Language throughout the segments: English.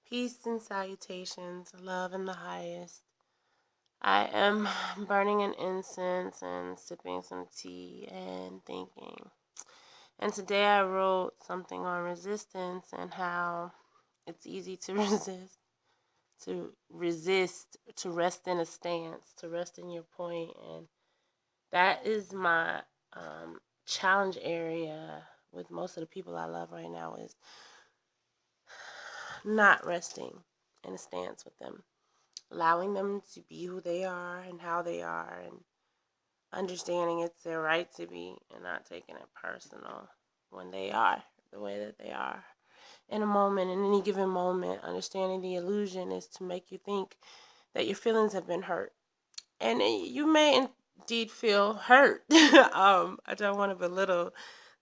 Peace and salutations, love in the highest. I am burning an incense and sipping some tea and thinking. And today I wrote something on resistance and how it's easy to resist, to rest in a stance, to rest in your point. And that is my challenge area with most of the people I love right now is not resting in a stance with them, allowing them to be who they are and how they are, and understanding it's their right to be and not taking it personal when they are the way that they are in a moment, in any given moment. Understanding the illusion is to make you think that your feelings have been hurt, and you may indeed feel hurt. I don't want to belittle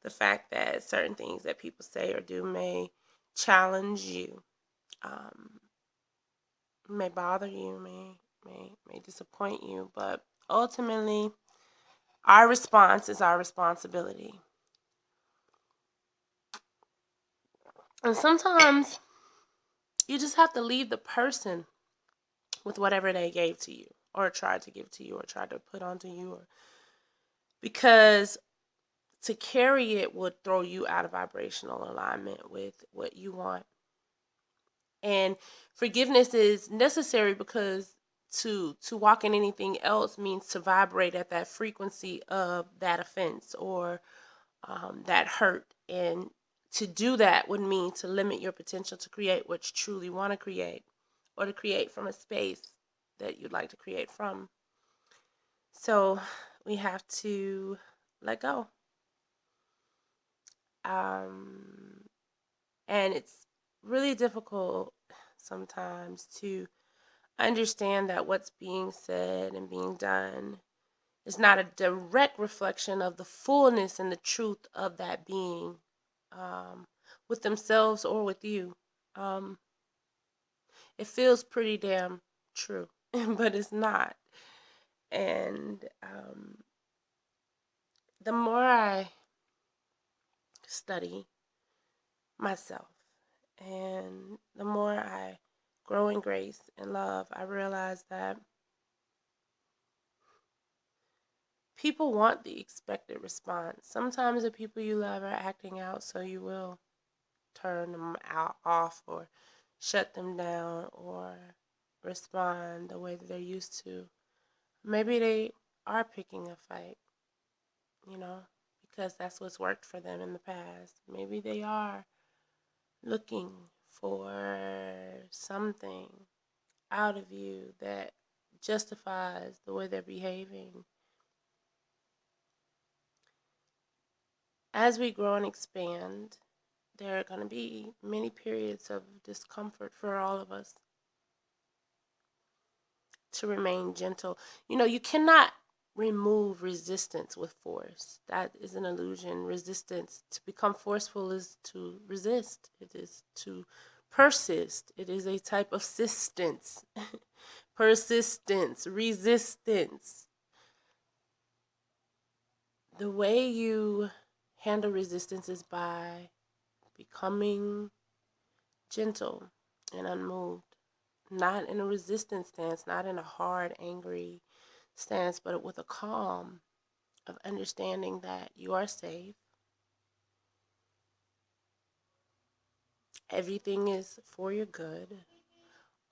the fact that certain things that people say or do may challenge you, um, may bother you, may disappoint you, but ultimately, our response is our responsibility. And sometimes you just have to leave the person with whatever they gave to you, or tried to give to you, or tried to put onto you, because to carry it would throw you out of vibrational alignment with what you want. And forgiveness is necessary because to walk in anything else means to vibrate at that frequency of that offense or that hurt. And to do that would mean to limit your potential to create what you truly want to create, or to create from a space that you'd like to create from. So we have to let go. Um, and it's really difficult sometimes to understand that what's being said and being done is not a direct reflection of the fullness and the truth of that being, with themselves or with you. Um, it feels pretty damn true, but it's not. And the more I study myself and the more I grow in grace and love, I realize that people want the expected response. Sometimes the people you love are acting out, so you will turn them out off or shut them down or respond the way that they're used to. Maybe they are picking a fight, you know, because that's what's worked for them in the past. Maybe they are looking for something out of you that justifies the way they're behaving. As we grow and expand, there are going to be many periods of discomfort for all of us. To remain gentle, you cannot remove resistance with force. That is an illusion. Resistance, to become forceful, is to resist. It is to persist. It is a type of sistence. Persistence, resistance. The way you handle resistance is by becoming gentle and unmoved, not in a resistance stance, not in a hard, angry stance, but with a calm of understanding that you are safe. Everything is for your good.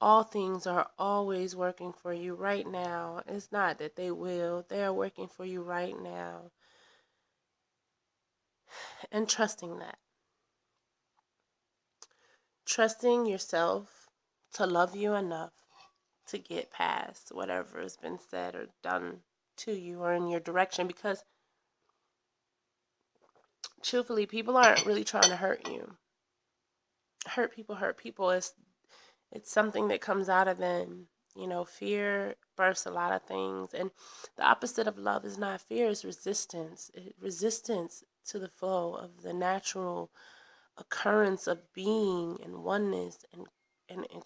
All things are always working for you right now. It's not that they will, they are working for you right now. And trusting that. Trusting yourself to love you enough to get past whatever has been said or done to you or in your direction, because truthfully, people aren't really trying to hurt you. Hurt people. It's something that comes out of them. Fear births a lot of things, and the opposite of love is not fear, it's resistance. Resistance to the flow of the natural occurrence of being and oneness and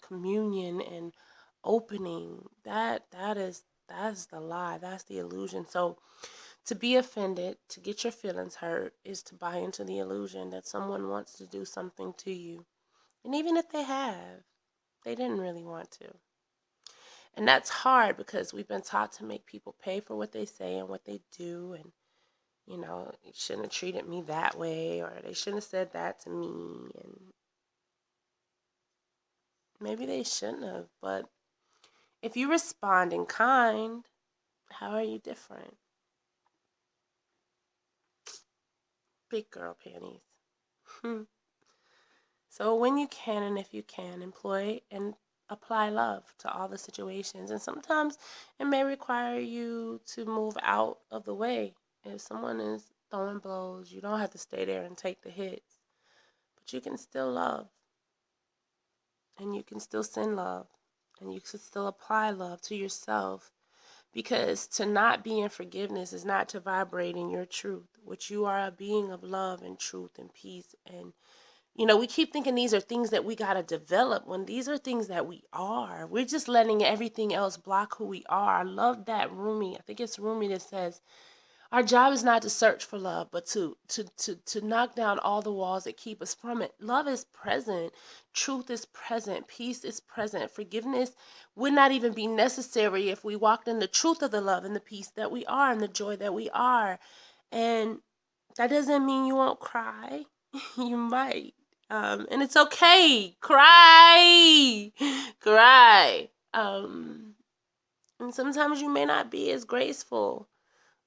communion and opening. That's the lie. That's the illusion. So to be offended, to get your feelings hurt, is to buy into the illusion that someone wants to do something to you. And even if they have, they didn't really want to. And that's hard because we've been taught to make people pay for what they say and what they do. And, you know, you shouldn't have treated me that way, or they shouldn't have said that to me. And maybe they shouldn't have. But if you respond in kind, how are you different? Big girl panties. So when you can and if you can, employ and apply love to all the situations. And sometimes it may require you to move out of the way. If someone is throwing blows, you don't have to stay there and take the hits. But you can still love. And you can still send love. And you can still apply love to yourself. Because to not be in forgiveness is not to vibrate in your truth, which you are a being of love and truth and peace. And you know, we keep thinking these are things that we got to develop when these are things that we are. We're just letting everything else block who we are. I love that Rumi. I think it's Rumi that says, our job is not to search for love, but to knock down all the walls that keep us from it. Love is present. Truth is present. Peace is present. Forgiveness would not even be necessary if we walked in the truth of the love and the peace that we are and the joy that we are. And that doesn't mean you won't cry. You might. And it's okay. Cry. Cry. And sometimes you may not be as graceful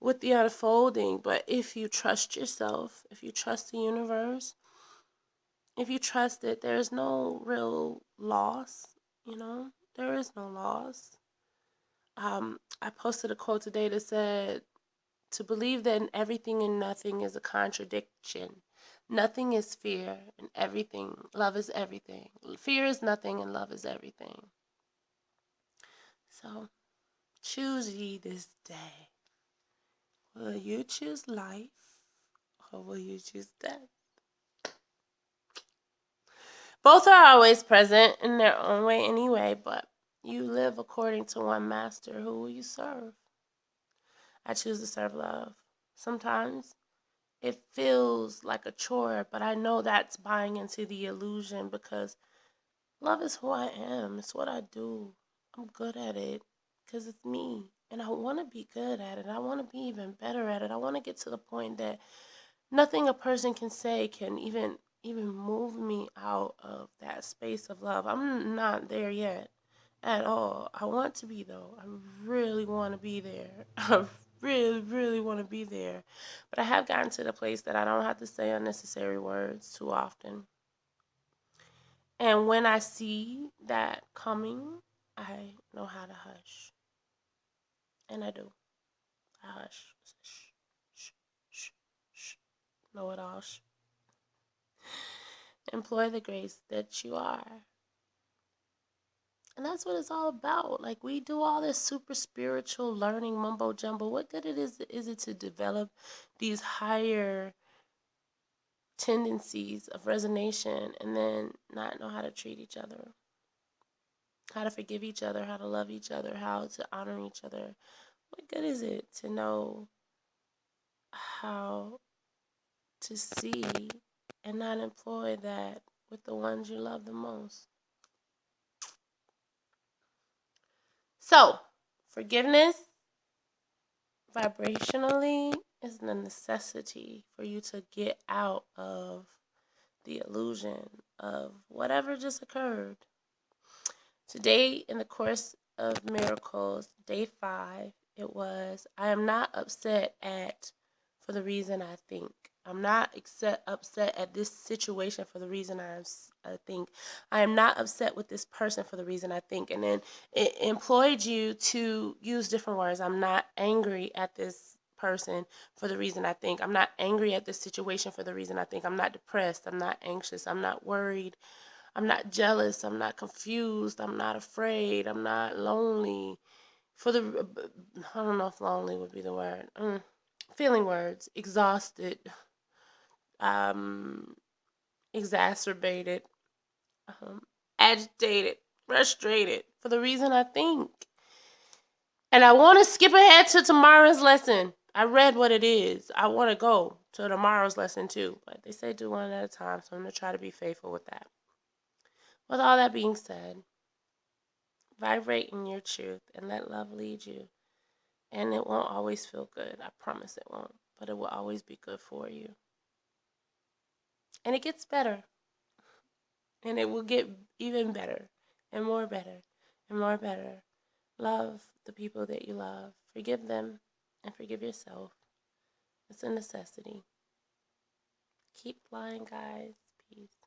with the unfolding, but if you trust yourself, if you trust the universe, if you trust it, there's no real loss, you know? There is no loss. I posted a quote today that said, to believe that everything and nothing is a contradiction. Nothing is fear, and everything, love is everything. Fear is nothing, and love is everything. So, choose ye this day. Will you choose life, or will you choose death? Both are always present in their own way anyway, but you live according to one master. Who will you serve? I choose to serve love. Sometimes it feels like a chore, but I know that's buying into the illusion because love is who I am. It's what I do. I'm good at it because it's me. And I want to be good at it. I want to be even better at it. I want to get to the point that nothing a person can say can even move me out of that space of love. I'm not there yet at all. I want to be, though. I really want to be there. I really want to be there. But I have gotten to the place that I don't have to say unnecessary words too often. And when I see that coming, I know how to hush. And I do. I hush. Shh, shh, shh, shh. Know it all. Shh. Employ the grace that you are. And that's what it's all about. Like, we do all this super spiritual learning mumbo jumbo. What good is it to develop these higher tendencies of resonation and then not know how to treat each other, how to forgive each other, how to love each other, how to honor each other? What good is it to know how to see and not employ that with the ones you love the most? So, forgiveness vibrationally is the necessity for you to get out of the illusion of whatever just occurred. Today, in the course of miracles, day 5, it was, I am not upset for the reason I think. I'm not upset at this situation for the reason I think. I am not upset with this person for the reason I think. And then it employed you to use different words. I'm not angry at this person for the reason I think. I'm not angry at this situation for the reason I think. I'm not depressed. I'm not anxious. I'm not worried. I'm not jealous. I'm not confused. I'm not afraid. I'm not lonely. I don't know if lonely would be the word. Feeling words. Exhausted. Exacerbated. Agitated. Frustrated. For the reason I think. And I want to skip ahead to tomorrow's lesson. I read what it is. I want to go to tomorrow's lesson too. But they say do one at a time, so I'm going to try to be faithful with that. With all that being said, Vibrate in your truth and let love lead you. And it won't always feel good. I promise it won't. But it will always be good for you. And it gets better. And it will get even better. And more better. And more better. Love the people that you love. Forgive them. And forgive yourself. It's a necessity. Keep flying, guys. Peace.